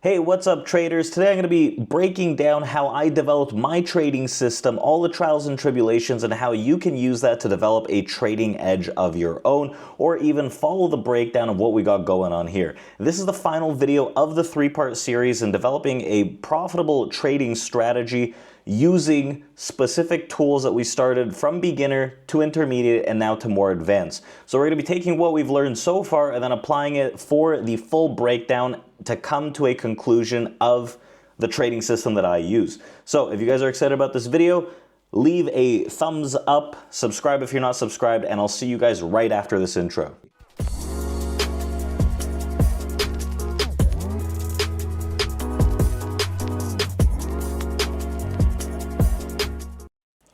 Hey, what's up traders? Today I'm going to be breaking down how I developed my trading system, all the trials and tribulations, and how you can use that to develop a trading edge of your own, or even follow the breakdown of what we got going on here. This is the final video of the three-part series in developing a profitable trading strategy using specific tools that we started from beginner to intermediate and now to more advanced. So we're going to be taking what we've learned so far and then applying it for the full breakdown to come to a conclusion of the trading system that I use. So if you guys are excited about this video, leave a thumbs up, subscribe if you're not subscribed, and I'll see you guys right after this intro.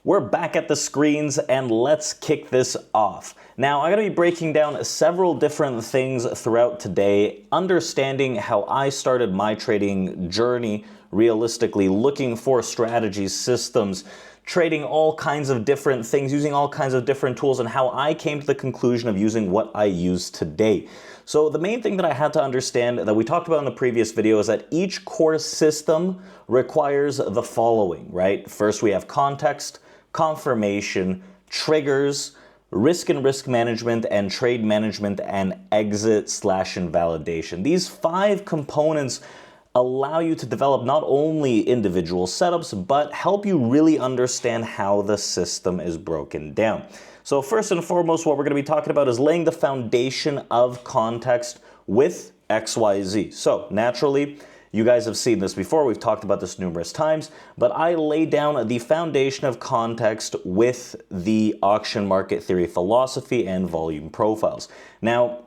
We're back at the screens and let's kick this off. Now, I'm going to be breaking down several different things throughout today, understanding how I started my trading journey, realistically looking for strategies, systems, trading all kinds of different things, using all kinds of different tools, and how I came to the conclusion of using what I use today. So the main thing that I had to understand that we talked about in the previous video is that each core system requires the following, right? First, we have context, confirmation, triggers, risk and risk management, and trade management, and exit/invalidation. These 5 components allow you to develop not only individual setups, but help you really understand how the system is broken down. So first and foremost, what we're going to be talking about is laying the foundation of context with XYZ. So naturally, you guys have seen this before, we've talked about this numerous times, but I lay down the foundation of context with the auction market theory philosophy and volume profiles. Now,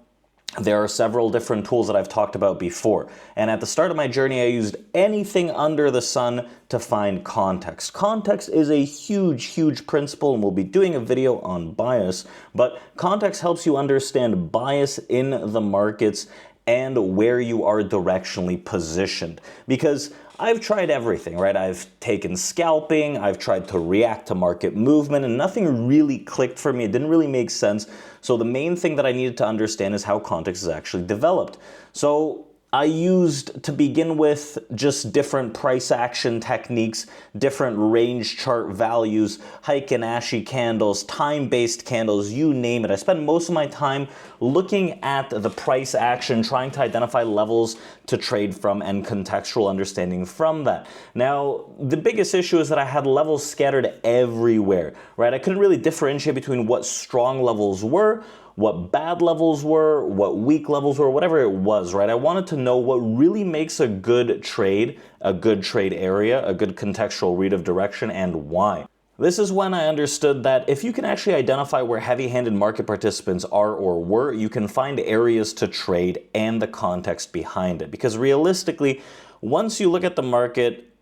there are several different tools that I've talked about before, and at the start of my journey, I used anything under the sun to find context. Context is a huge principle, and we'll be doing a video on bias, but context helps you understand bias in the markets and where you are directionally positioned. Because I've tried everything, right? I've taken scalping, I've tried to react to market movement, and nothing really clicked for me. It didn't really make sense. So the main thing that I needed to understand is how context is actually developed. So I used, to begin with, just different price action techniques, different range chart values, Heikin-Ashi candles, time-based candles, you name it. I spent most of my time looking at the price action, trying to identify levels to trade from and contextual understanding from that. Now, the biggest issue is that I had levels scattered everywhere, right? I couldn't really differentiate between what strong levels were, what bad levels were, what weak levels were, whatever it was, right? I wanted to know what really makes a good trade area, a good contextual read of direction, and why. This is when I understood that if you can actually identify where heavy-handed market participants are or were, you can find areas to trade and the context behind it. Because realistically, once you look at the market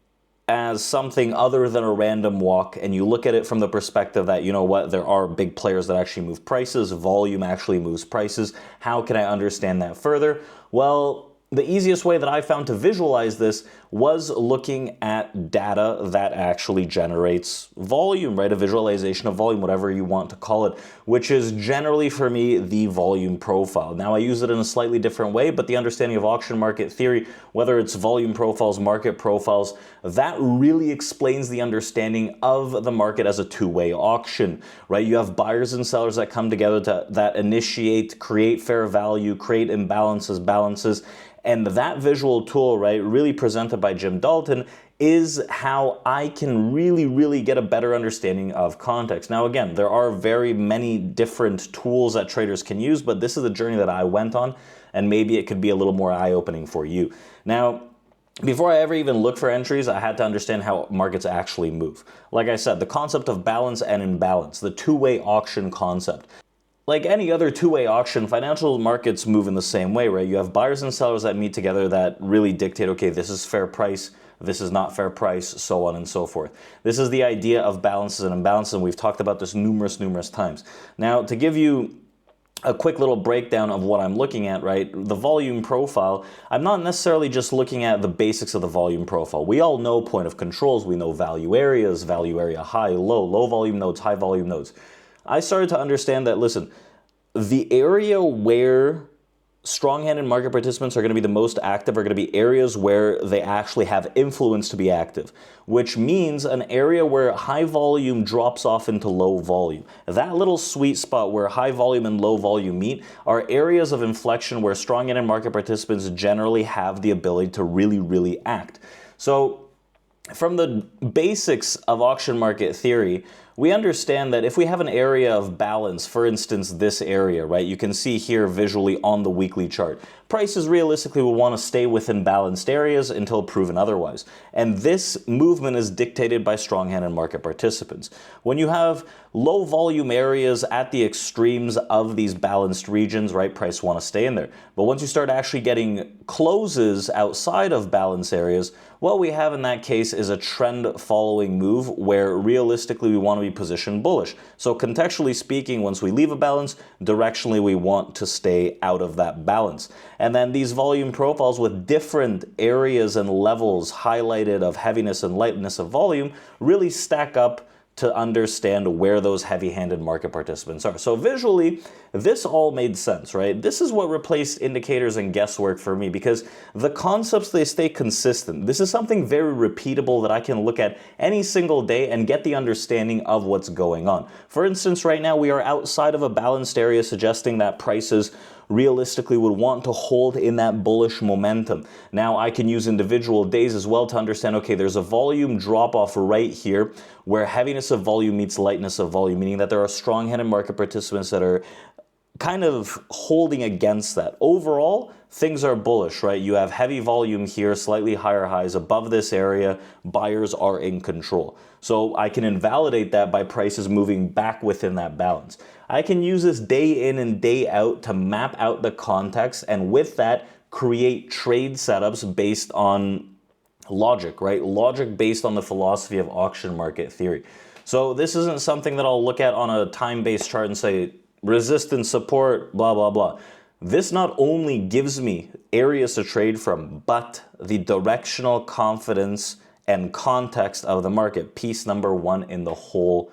as something other than a random walk, and you look at it from the perspective that, you know what, there are big players that actually move prices, volume actually moves prices, how can I understand that further? Well, the easiest way that I found to visualize this was looking at data that actually generates volume, right? A visualization of volume, whatever you want to call it, which is generally for me the volume profile. Now I use it in a slightly different way, but the understanding of auction market theory, whether it's volume profiles, market profiles, that really explains the understanding of the market as a two-way auction, right? You have buyers and sellers that come together that initiate, create fair value, create imbalances, balances. And that visual tool, right, really presented by Jim Dalton, is how I can really get a better understanding of context. Now, again, there are very many different tools that traders can use, but this is the journey that I went on, and maybe it could be a little more eye-opening for you. Now, before I ever even look for entries, I had to understand how markets actually move. Like I said, the concept of balance and imbalance, the two-way auction concept. Like any other two-way auction, financial markets move in the same way, right? You have buyers and sellers that meet together that really dictate, okay, this is fair price, this is not fair price, so on and so forth. This is the idea of balances and imbalances, and we've talked about this numerous times. Now, to give you a quick little breakdown of what I'm looking at, right? The volume profile, I'm not necessarily just looking at the basics of the volume profile. We all know point of controls, we know value areas, value area high, low volume nodes, high volume nodes. I started to understand that, listen, the area where strong-handed market participants are going to be the most active are going to be areas where they actually have influence to be active, which means an area where high volume drops off into low volume. That little sweet spot where high volume and low volume meet are areas of inflection where strong-handed market participants generally have the ability to really, really act. So from the basics of auction market theory, we understand that if we have an area of balance, for instance, this area, right, you can see here visually on the weekly chart, prices realistically will want to stay within balanced areas until proven otherwise. And this movement is dictated by strong-handed market participants. When you have low volume areas at the extremes of these balanced regions, right, price want to stay in there. But once you start actually getting closes outside of balance areas, what we have in that case is a trend following move where realistically we want to be positioned bullish. So contextually speaking, once we leave a balance, directionally we want to stay out of that balance. And then these volume profiles with different areas and levels highlighted of heaviness and lightness of volume really stack up to understand where those heavy-handed market participants are. So visually, this all made sense, right? This is what replaced indicators and guesswork for me because the concepts, they stay consistent. This is something very repeatable that I can look at any single day and get the understanding of what's going on. For instance, right now we are outside of a balanced area suggesting that prices realistically would want to hold in that bullish momentum. Now I can use individual days as well to understand, okay, there's a volume drop off right here where heaviness of volume meets lightness of volume, meaning that there are strong-handed market participants that are kind of holding against that. Overall, things are bullish, right? You have heavy volume here, slightly higher highs above this area, buyers are in control. So I can invalidate that by prices moving back within that balance. I can use this day in and day out to map out the context and with that create trade setups based on logic, right? Logic based on the philosophy of auction market theory. So this isn't something that I'll look at on a time-based chart and say resistance, support, blah, blah, blah. This not only gives me areas to trade from, but the directional confidence and context of the market, piece number one in the whole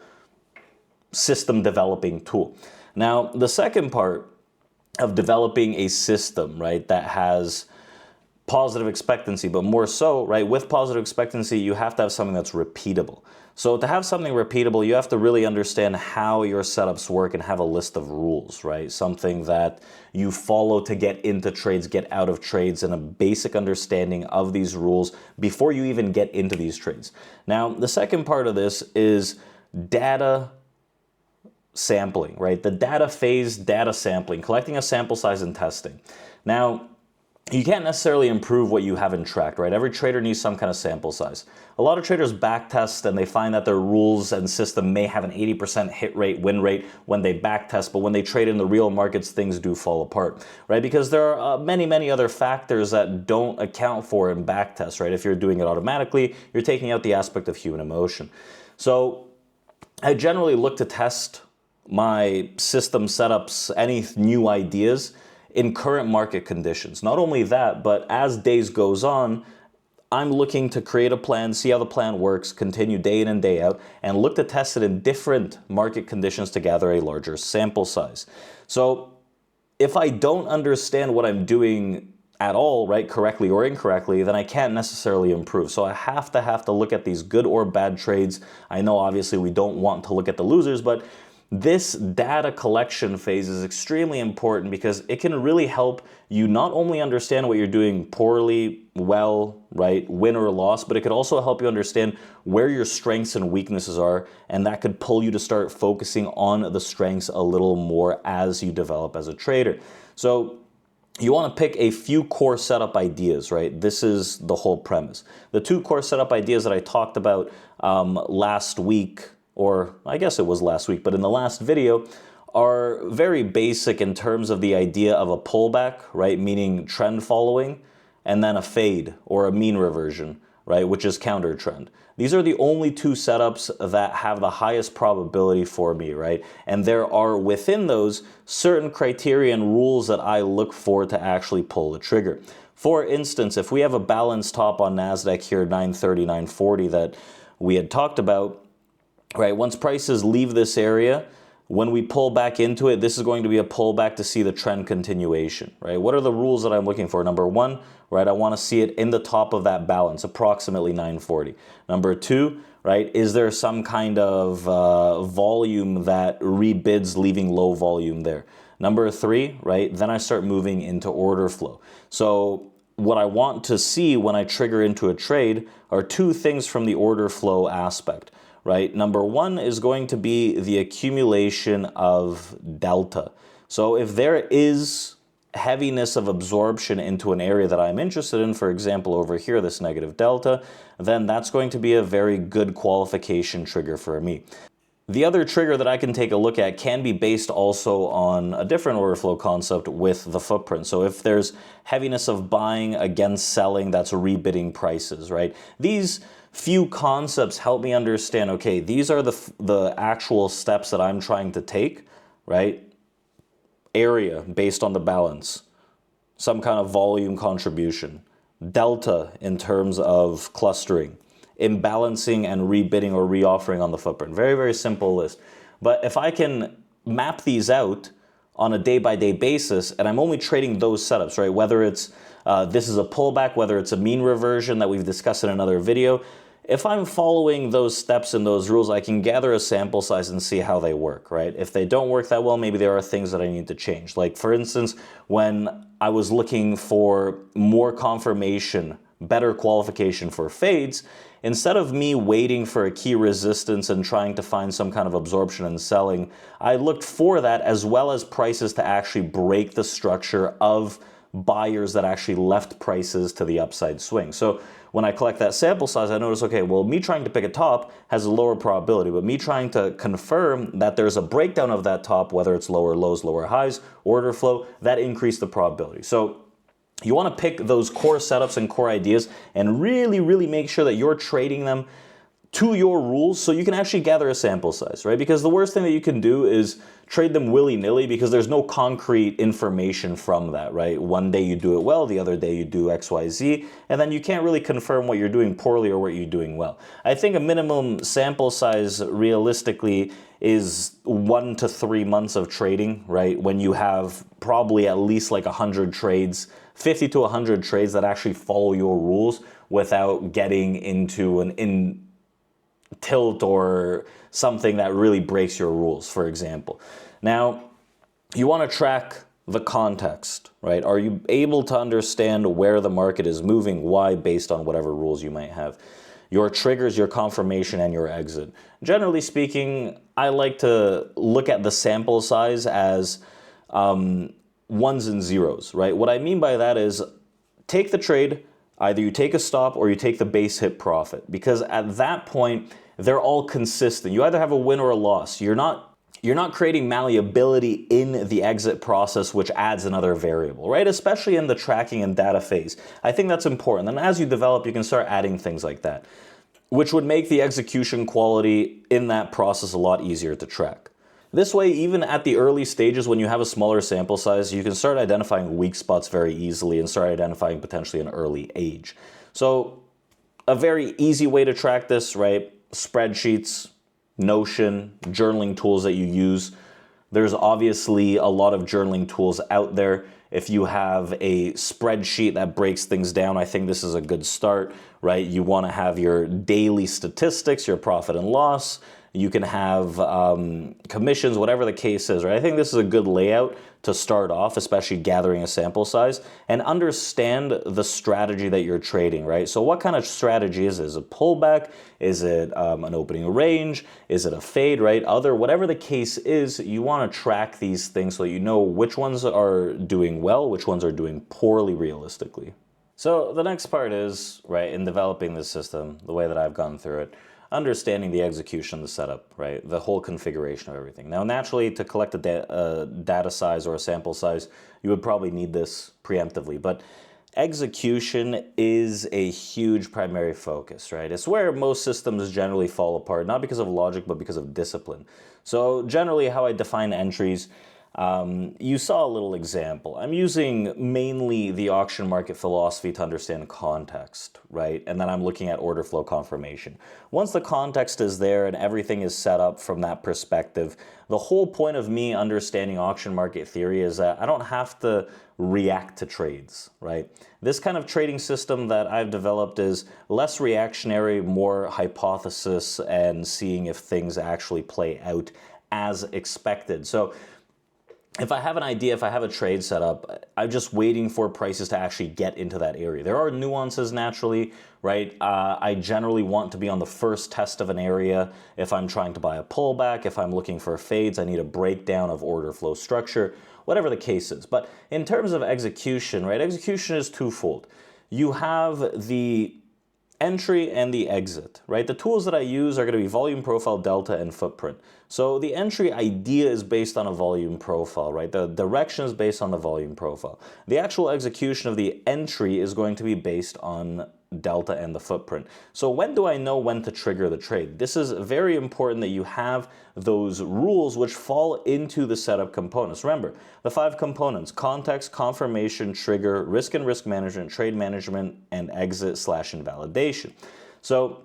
system developing tool. Now, the second part of developing a system, right, that has positive expectancy, but more so, right, with positive expectancy, you have to have something that's repeatable. So to have something repeatable, you have to really understand how your setups work and have a list of rules, right? Something that you follow to get into trades, get out of trades, and a basic understanding of these rules before you even get into these trades. Now, the second part of this is data sampling, right? The data phase, data sampling, collecting a sample size and testing. Now, you can't necessarily improve what you haven't tracked, right? Every trader needs some kind of sample size. A lot of traders backtest and they find that their rules and system may have an 80% hit rate, win rate when they backtest, but when they trade in the real markets, things do fall apart, right? Because there are many, many other factors that don't account for in backtest, right? If you're doing it automatically, you're taking out the aspect of human emotion. So I generally look to test my system setups, any new ideas in current market conditions. Not only that, but as days goes on, I'm looking to create a plan, see how the plan works, continue day in and day out, and look to test it in different market conditions to gather a larger sample size. So if I don't understand what I'm doing at all, right, correctly or incorrectly, then I can't necessarily improve. So I have to look at these good or bad trades. I know obviously we don't want to look at the losers, but this data collection phase is extremely important because it can really help you not only understand what you're doing poorly, well, right, win or loss, but it could also help you understand where your strengths and weaknesses are, and that could pull you to start focusing on the strengths a little more as you develop as a trader. So you want to pick a few core setup ideas, right? This is the whole premise. The two core setup ideas that I talked about last week, or I guess it was last week, but in the last video, are very basic in terms of the idea of a pullback, right? Meaning trend following, and then a fade or a mean reversion, right? Which is counter trend. These are the only two setups that have the highest probability for me, right? And there are within those certain criteria and rules that I look for to actually pull the trigger. For instance, if we have a balanced top on NASDAQ here, 930, 940 that we had talked about, right, once prices leave this area, When we pull back into it, this is going to be a pullback to see the trend continuation, right? What are the rules that I'm looking for? Number one, right, I want to see it in the top of that balance, approximately 940. Number two, right, is there some kind of volume that rebids, leaving low volume there? Number three, right, then I start moving into order flow. So what I want to see when I trigger into a trade are two things from the order flow aspect. Right? Number one is going to be the accumulation of delta. So if there is heaviness of absorption into an area that I'm interested in, for example, over here, this negative delta, then that's going to be a very good qualification trigger for me. The other trigger that I can take a look at can be based also on a different order flow concept with the footprint. So if there's heaviness of buying against selling, that's rebidding prices, right? These few concepts help me understand, okay, these are the actual steps that I'm trying to take, right? Area based on the balance, some kind of volume contribution, delta in terms of clustering, imbalancing and rebidding or reoffering on the footprint. Very, very simple list. But if I can map these out on a day-by-day basis, and I'm only trading those setups, right? Whether it's this is a pullback, whether it's a mean reversion that we've discussed in another video, if I'm following those steps and those rules, I can gather a sample size and see how they work, right? If they don't work that well, maybe there are things that I need to change. Like for instance, when I was looking for more confirmation, better qualification for fades, instead of me waiting for a key resistance and trying to find some kind of absorption and selling, I looked for that as well as prices to actually break the structure of buyers that actually left prices to the upside swing. So when I collect that sample size, I notice, okay, well, me trying to pick a top has a lower probability, but me trying to confirm that there's a breakdown of that top, whether it's lower lows, lower highs, order flow, that increased the probability. So you want to pick those core setups and core ideas and really, really make sure that you're trading them to your rules so you can actually gather a sample size, right? Because the worst thing that you can do is trade them willy-nilly because there's no concrete information from that, right? One day you do it well, the other day you do X, Y, Z, and then you can't really confirm what you're doing poorly or what you're doing well. I think a minimum sample size realistically is 1 to 3 months of trading, right? When you have probably at least like 100 trades, 50 to 100 trades that actually follow your rules without getting into an tilt or something that really breaks your rules, for example. Now, you want to track the context, right? Are you able to understand where the market is moving, why, based on whatever rules you might have? Your triggers, your confirmation, and your exit. Generally speaking, I like to look at the sample size as ones and zeros, right? What I mean by that is take the trade, either you take a stop or you take the base hit profit, because at that point, they're all consistent. You either have a win or a loss. You're not creating malleability in the exit process, which adds another variable, right? Especially in the tracking and data phase. I think that's important. And as you develop, you can start adding things like that, which would make the execution quality in that process a lot easier to track. This way, even at the early stages when you have a smaller sample size, you can start identifying weak spots very easily and start identifying potentially an early age. So a very easy way to track this, right? Spreadsheets, Notion, journaling tools that you use. There's obviously a lot of journaling tools out there. If you have a spreadsheet that breaks things down, I think this is a good start, right? You want to have your daily statistics, your profit and loss. You can have commissions, whatever the case is, right? I think this is a good layout to start off, especially gathering a sample size, and understand the strategy that you're trading, right? So what kind of strategy is it? Is it a pullback? Is it an opening range? Is it a fade, right? Whatever the case is, you want to track these things so you know which ones are doing well, which ones are doing poorly realistically. So the next part is, right, in developing this system, the way that I've gone through it, understanding the execution, the setup, right? The whole configuration of everything. Now, naturally, to collect a data size or a sample size, you would probably need this preemptively, but execution is a huge primary focus, right? It's where most systems generally fall apart, not because of logic, but because of discipline. So generally, how I define entries, You saw a little example. I'm using mainly the auction market philosophy to understand context, right? And then I'm looking at order flow confirmation. Once the context is there and everything is set up from that perspective, the whole point of me understanding auction market theory is that I don't have to react to trades, right? This kind of trading system that I've developed is less reactionary, more hypothesis and seeing if things actually play out as expected. So if I have an idea, if I have a trade set up, I'm just waiting for prices to actually get into that area. There are nuances naturally, right? I generally want to be on the first test of an area. If I'm trying to buy a pullback, if I'm looking for fades, I need a breakdown of order flow structure, whatever the case is. But in terms of execution, right? Execution is twofold. You have the entry and the exit, right? The tools that I use are going to be volume profile, delta, and footprint. So the entry idea is based on a volume profile, right? The direction is based on the volume profile. The actual execution of the entry is going to be based on delta and the footprint. So when do I know when to trigger the trade? This is very important that you have those rules which fall into the setup components. Remember, the 5 components: context, confirmation, trigger, risk and risk management, trade management, and exit/invalidation. So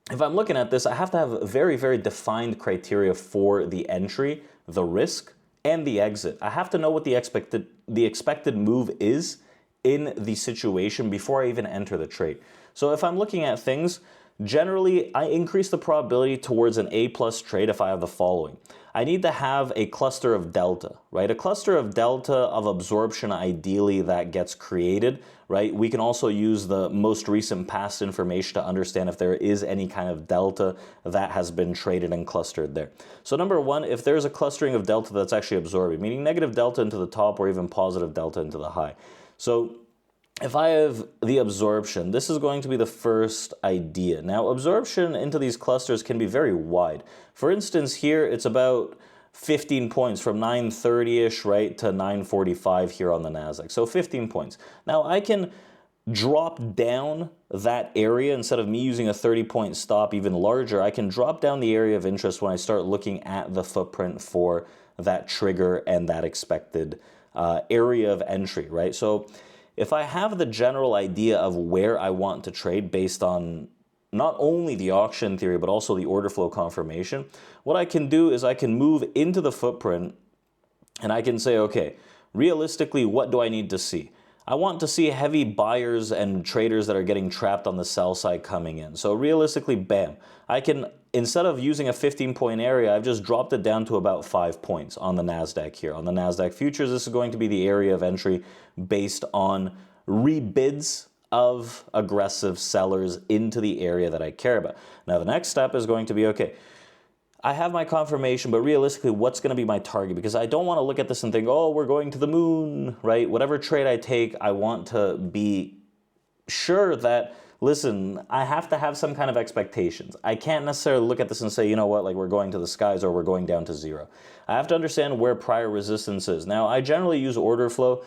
if I'm looking at this, I have to have very, very defined criteria for the entry, the risk, and the exit. I have to know what the expected move is in the situation before I even enter the trade. So if I'm looking at things, generally I increase the probability towards an A+ trade if I have the following. I need to have a cluster of delta, right? A cluster of delta of absorption ideally that gets created, right? We can also use the most recent past information to understand if there is any kind of delta that has been traded and clustered there. So number one, if there's a clustering of delta that's actually absorbing, meaning negative delta into the top or even positive delta into the high. So if I have the absorption, this is going to be the first idea. Now, absorption into these clusters can be very wide. For instance, here it's about 15 points from 930-ish, right, to 945 here on the NASDAQ. So 15 points. Now, I can drop down that area instead of me using a 30-point stop even larger. I can drop down the area of interest when I start looking at the footprint for that trigger and that expected area of entry, right? So if I have the general idea of where I want to trade based on not only the auction theory, but also the order flow confirmation, what I can do is I can move into the footprint and I can say, okay, realistically, what do I need to see? I want to see heavy buyers and traders that are getting trapped on the sell side coming in. So realistically, bam, I can, instead of using a 15-point area, I've just dropped it down to about 5 points on the NASDAQ here. On the NASDAQ futures, this is going to be the area of entry based on rebids of aggressive sellers into the area that I care about. Now, the next step is going to be, okay, I have my confirmation, but realistically, what's going to be my target? Because I don't want to look at this and think, oh, we're going to the moon, right? Whatever trade I take, I want to be sure that, listen, I have to have some kind of expectations. I can't necessarily look at this and say, you know what, like we're going to the skies or we're going down to zero. I have to understand where prior resistance is. Now, I generally use order flow.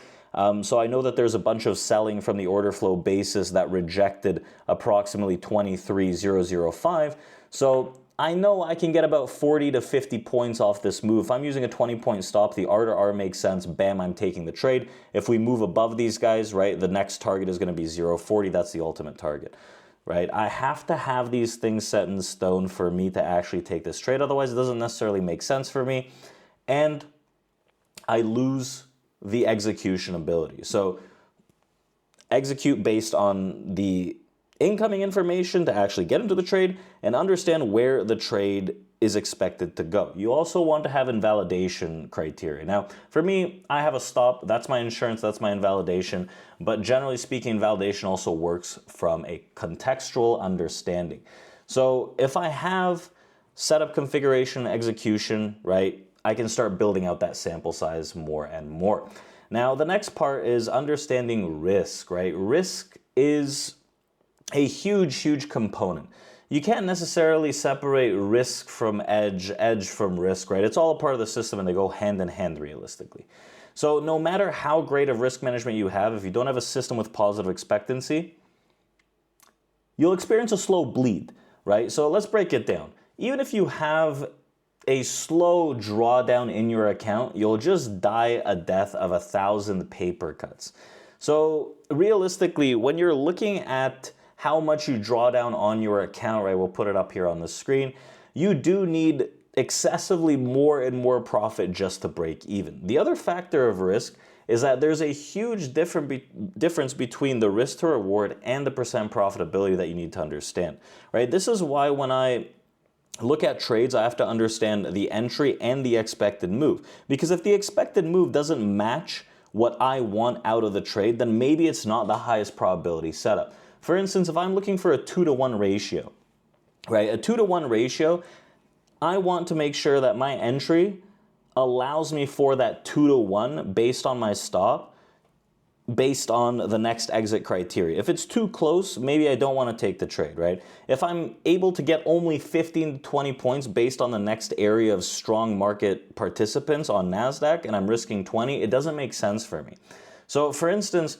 So I know that there's a bunch of selling from the order flow basis that rejected approximately 23,005. So I know I can get about 40 to 50 points off this move. If I'm using a 20-point stop, the R to R makes sense. Bam, I'm taking the trade. If we move above these guys, right, the next target is going to be 0.40. That's the ultimate target, right? I have to have these things set in stone for me to actually take this trade. Otherwise, it doesn't necessarily make sense for me. And I lose the execution ability. So execute based on the incoming information to actually get into the trade and understand where the trade is expected to go. You also want to have invalidation criteria. Now, for me, I have a stop. That's my insurance. That's my invalidation. But generally speaking, invalidation also works from a contextual understanding. So if I have setup configuration, execution, right, I can start building out that sample size more and more. Now, the next part is understanding risk, right? Risk is a huge, huge component. You can't necessarily separate risk from edge, edge from risk, right? It's all a part of the system and they go hand in hand realistically. So no matter how great of risk management you have, if you don't have a system with positive expectancy, you'll experience a slow bleed, right? So let's break it down. Even if you have a slow drawdown in your account, you'll just die a death of 1,000 paper cuts. So realistically, when you're looking at how much you draw down on your account, right, we'll put it up here on the screen, you do need excessively more and more profit just to break even. The other factor of risk is that there's a huge difference between the risk to reward and the percent profitability that you need to understand, right? This is why when I look at trades, I have to understand the entry and the expected move. Because if the expected move doesn't match what I want out of the trade, then maybe it's not the highest probability setup. For instance, if I'm looking for a 2-to-1 ratio, right? A 2-to-1 ratio, I want to make sure that my entry allows me for that 2-to-1 based on my stop, based on the next exit criteria. If it's too close, maybe I don't want to take the trade, right? If I'm able to get only 15 to 20 points based on the next area of strong market participants on NASDAQ and I'm risking 20, it doesn't make sense for me. So for instance,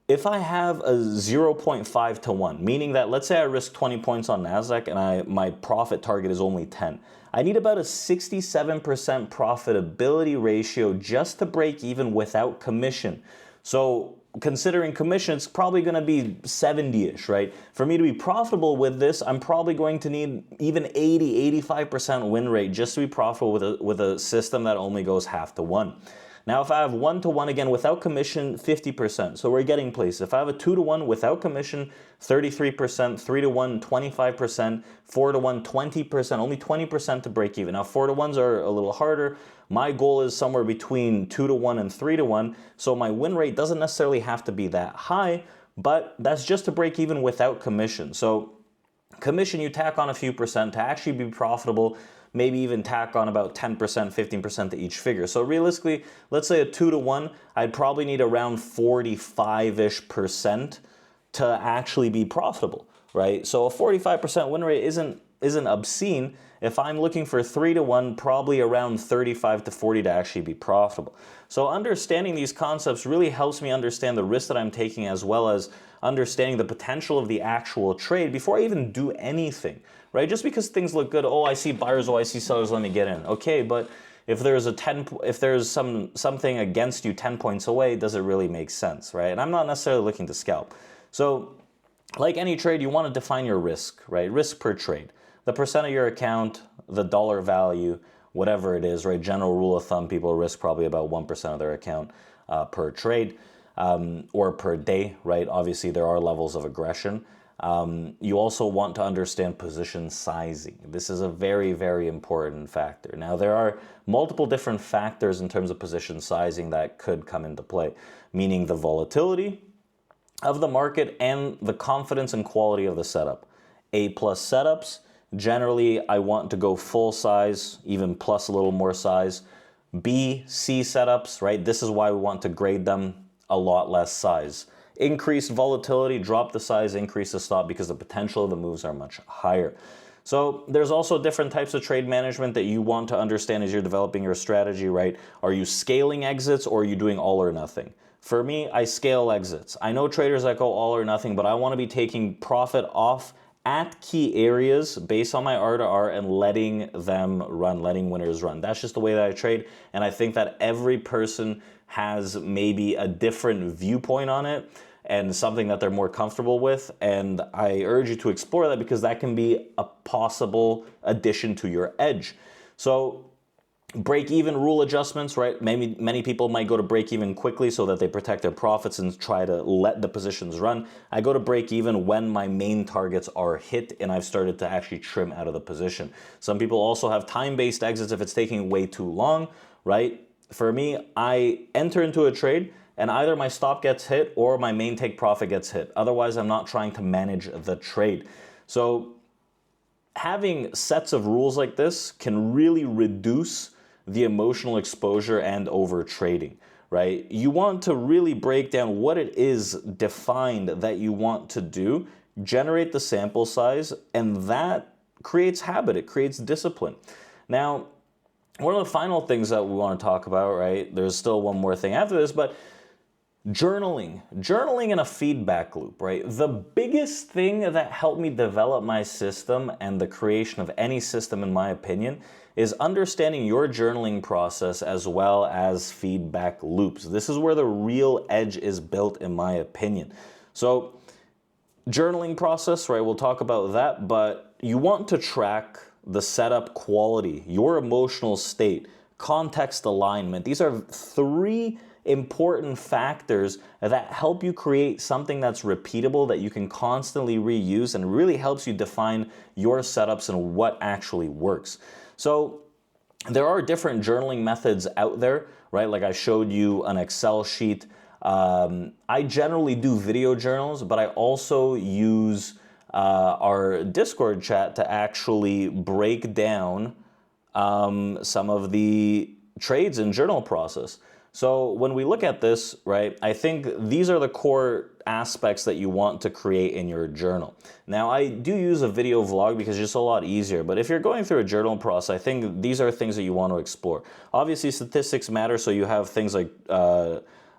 if I have a 0.5 to 1, meaning that let's say I risk 20 points on NASDAQ and my profit target is only 10, I need about a 67% profitability ratio just to break even without commission. So considering commission, it's probably going to be 70-ish, right? For me to be profitable with this, I'm probably going to need even 80, 85% win rate just to be profitable with a system that only goes half to 1. Now, if I have 1-to-1 again without commission, 50%. So we're getting places. If I have a 2-to-1 without commission, 33%, 3-to-1, 25%, 4-to-1, 20%, only 20% to break even. Now, 4-to-1s are a little harder. My goal is somewhere between 2-to-1 and 3-to-1. So my win rate doesn't necessarily have to be that high, but that's just to break even without commission. So commission, you tack on a few percent to actually be profitable, maybe even tack on about 10%, 15% to each figure. So realistically, let's say a 2-to-1, I'd probably need around 45-ish% to actually be profitable, right? So a 45% win rate isn't obscene. If I'm looking for 3-to-1, probably around 35 to 40 to actually be profitable. So understanding these concepts really helps me understand the risk that I'm taking, as well as understanding the potential of the actual trade before I even do anything, right? Just because things look good, oh, I see buyers, oh, I see sellers, let me get in. Okay, but if there's something against you 10 points away, does it really make sense, right? And I'm not necessarily looking to scalp. So like any trade, you want to define your risk, right? Risk per trade. The percent of your account, the dollar value, whatever it is, right? General rule of thumb, people risk probably about 1% of their account per trade or per day, right? Obviously, there are levels of aggression. You also want to understand position sizing. This is a very, very important factor. Now, there are multiple different factors in terms of position sizing that could come into play, meaning the volatility of the market and the confidence and quality of the setup. A+ setups, generally I want to go full size, even plus a little more size. B, C setups, right? This is why we want to grade them a lot less size. Increased volatility, drop the size, increase the stop, because the potential of the moves are much higher. So there's also different types of trade management that you want to understand as you're developing your strategy, right? Are you scaling exits or are you doing all or nothing? For me, I scale exits. I know traders that go all or nothing, but I want to be taking profit off at key areas based on my R to R and letting them run, letting winners run. That's just the way that I trade. And I think that every person has maybe a different viewpoint on it and something that they're more comfortable with. And I urge you to explore that, because that can be a possible addition to your edge. So break-even rule adjustments, right? Maybe many people might go to break-even quickly so that they protect their profits and try to let the positions run. I go to break-even when my main targets are hit and I've started to actually trim out of the position. Some people also have time-based exits if it's taking way too long, right? For me, I enter into a trade and either my stop gets hit or my main take profit gets hit. Otherwise, I'm not trying to manage the trade. So having sets of rules like this can really reduce the emotional exposure and over trading, right? You want to really break down what it is defined that you want to do, generate the sample size, and that creates habit, it creates discipline. Now, one of the final things that we want to talk about, right? There's still one more thing after this, but journaling in a feedback loop, right? The biggest thing that helped me develop my system and the creation of any system, in my opinion, is understanding your journaling process as well as feedback loops. This is where the real edge is built, in my opinion. So journaling process, right? We'll talk about that, but you want to track the setup quality, your emotional state, context alignment. These are three important factors that help you create something that's repeatable, that you can constantly reuse, and really helps you define your setups and what actually works. So there are different journaling methods out there, right? Like I showed you an Excel sheet. I generally do video journals, but I also use our Discord chat to actually break down some of the trades and journal process. So when we look at this, right, I think these are the core aspects that you want to create in your journal. Now, I do use a video vlog because it's just a lot easier, but if you're going through a journal process, I think these are things that you want to explore. Obviously, statistics matter, so you have things like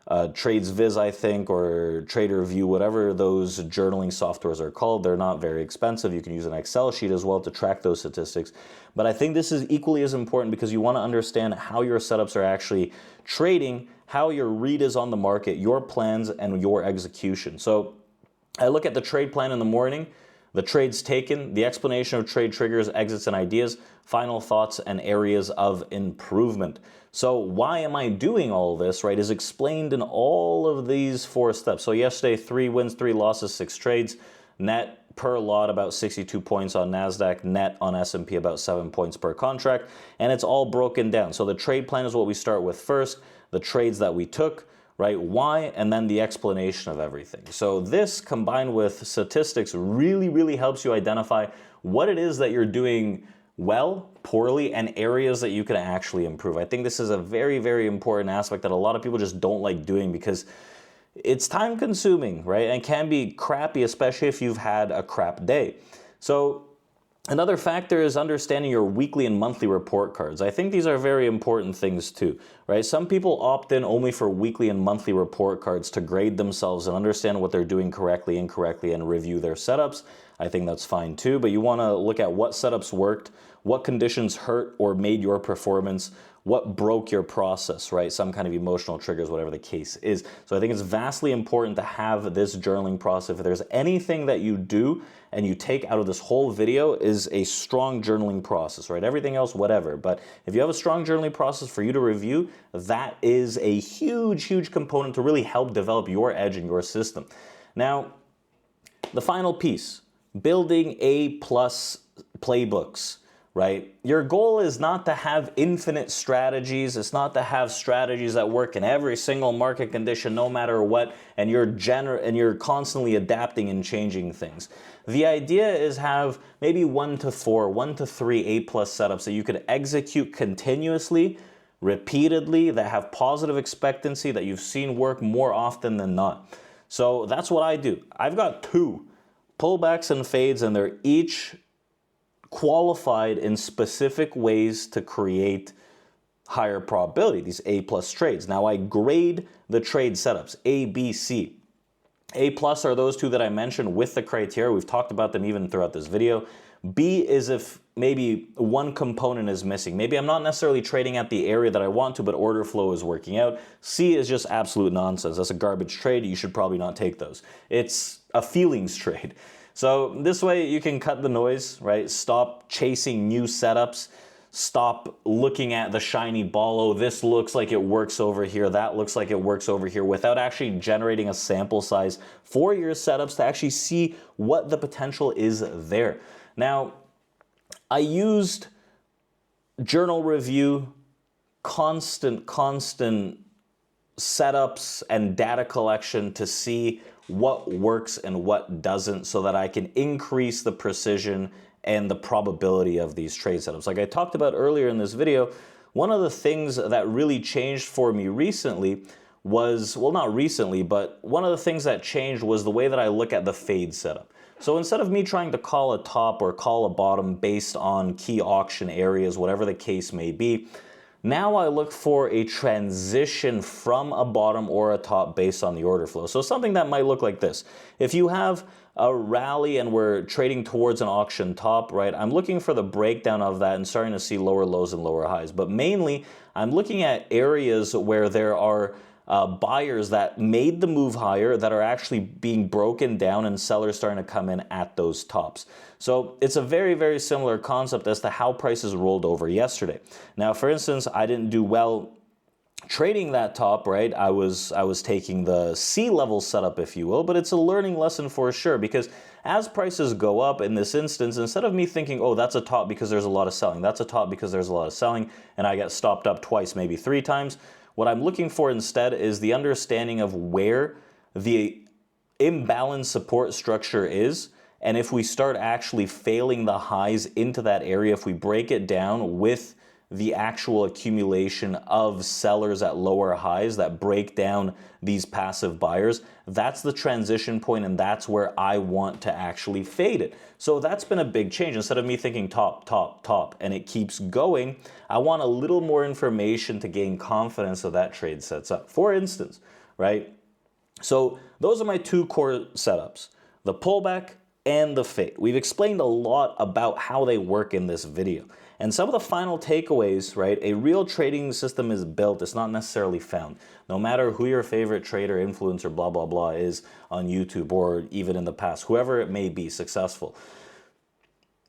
TradesViz, I think, or TraderView, whatever those journaling softwares are called. They're not very expensive. You can use an Excel sheet as well to track those statistics. But I think this is equally as important because you want to understand how your setups are actually trading, how your read is on the market, your plans, and your execution. So I look at the trade plan in the morning, the trades taken, the explanation of trade triggers, exits, and ideas, final thoughts, and areas of improvement. So why am I doing all this, right, is explained in all of these 4 steps. So yesterday, 3 wins, 3 losses, 6 trades, net per lot about 62 points on NASDAQ, net on S&P about 7 points per contract, and it's all broken down. So the trade plan is what we start with first, the trades that we took, right, why, and then the explanation of everything. So this combined with statistics really helps you identify what it is that you're doing well, poorly, and areas that you can actually improve. I think this is a very important aspect that a lot of people just don't like doing because it's time consuming, right, and can be crappy, especially if you've had a crap day. So another factor is understanding your weekly and monthly report cards. I think these are very important things too, right? Some people opt in only for weekly and monthly report cards to grade themselves and understand what they're doing correctly, incorrectly, and review their setups. I think that's fine too, but you want to look at what setups worked, what conditions hurt or made your performance, what broke your process, right? Some kind of emotional triggers, whatever the case is. So I think it's vastly important to have this journaling process. If there's anything that you do and you take out of this whole video is a strong journaling process, right? Everything else, whatever. But if you have a strong journaling process for you to review, that is a huge component to really help develop your edge in your system. Now, the final piece, building A+ playbooks. Right? Your goal is not to have infinite strategies. It's not to have strategies that work in every single market condition, no matter what, and you're constantly adapting and changing things. The idea is have maybe 1 to 4, 1 to 3 A+ setups that you could execute continuously, repeatedly, that have positive expectancy, that you've seen work more often than not. So that's what I do. I've got 2 pullbacks and fades, and they're each qualified in specific ways to create higher probability, these A+ trades. Now I grade the trade setups, A, B, C. A+ are those 2 that I mentioned with the criteria. We've talked about them even throughout this video. B is if maybe one component is missing. Maybe I'm not necessarily trading at the area that I want to, but order flow is working out. C is just absolute nonsense. That's a garbage trade. You should probably not take those. It's a feelings trade. So this way you can cut the noise, right? Stop chasing new setups. Stop looking at the shiny ball. Oh, this looks like it works over here. That looks like it works over here, without actually generating a sample size for your setups to actually see what the potential is there. Now, I used journal review, constant setups and data collection to see what works and what doesn't, so that I can increase the precision and the probability of these trade setups. Like I talked about earlier in this video, one of the things that really changed for me recently was, well, not recently, but one of the things that changed was the way that I look at the fade setup. So instead of me trying to call a top or call a bottom based on key auction areas, whatever the case may be, Now I look for a transition from a bottom or a top based on the order flow. So something that might look like this. If you have a rally and we're trading towards an auction top, right, I'm looking for the breakdown of that and starting to see lower lows and lower highs. But mainly, I'm looking at areas where there are buyers that made the move higher that are actually being broken down and sellers starting to come in at those tops. So it's a very, very similar concept as to how prices rolled over yesterday. Now, for instance, I didn't do well trading that top, right? I was taking the C level setup, if you will, but it's a learning lesson for sure, because as prices go up in this instance, instead of me thinking, oh, that's a top because there's a lot of selling, that's a top because there's a lot of selling, and I get stopped up twice, maybe 3 times, what I'm looking for instead is the understanding of where the imbalanced support structure is. And if we start actually failing the highs into that area, if we break it down with the actual accumulation of sellers at lower highs that break down these passive buyers, that's the transition point, and that's where I want to actually fade it. So that's been a big change. Instead of me thinking top, top, top, and it keeps going, I want a little more information to gain confidence so that trade sets up. For instance, right? So those are my 2 core setups, the pullback and the fade. We've explained a lot about how they work in this video. And some of the final takeaways, right? A real trading system is built, it's not necessarily found. No matter who your favorite trader, influencer, blah, blah, blah is on YouTube or even in the past, whoever it may be successful.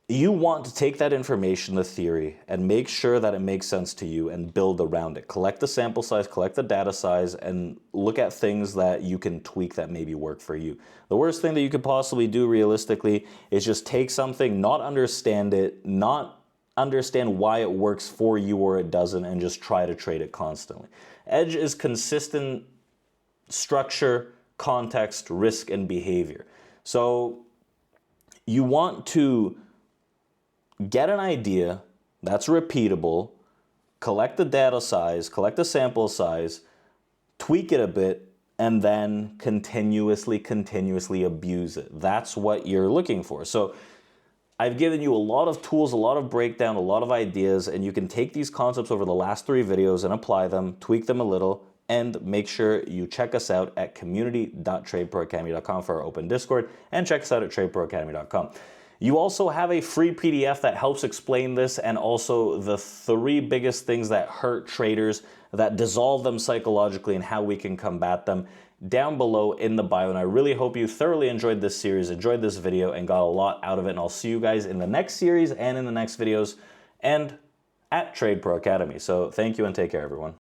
You want to take that information, the theory, and make sure that it makes sense to you and build around it. Collect the sample size, collect the data size, and look at things that you can tweak that maybe work for you. The worst thing that you could possibly do realistically is just take something, not understand it, not understand why it works for you or it doesn't, and just try to trade it constantly. Edge is consistent structure, context, risk, and behavior. So you want to get an idea that's repeatable, collect the data size, collect the sample size, tweak it a bit, and then continuously abuse it. That's what you're looking for. So I've given you a lot of tools, a lot of breakdown, a lot of ideas, and you can take these concepts over the last 3 videos and apply them, tweak them a little, and make sure you check us out at community.tradeproacademy.com for our open Discord, and check us out at tradeproacademy.com. You also have a free PDF that helps explain this, and also the 3 biggest things that hurt traders, that dissolve them psychologically, and how we can combat them, down below in the bio. And I really hope you thoroughly enjoyed this series, enjoyed this video, and got a lot out of it. And I'll see you guys in the next series and in the next videos and at Trade Pro Academy. So thank you and take care, everyone.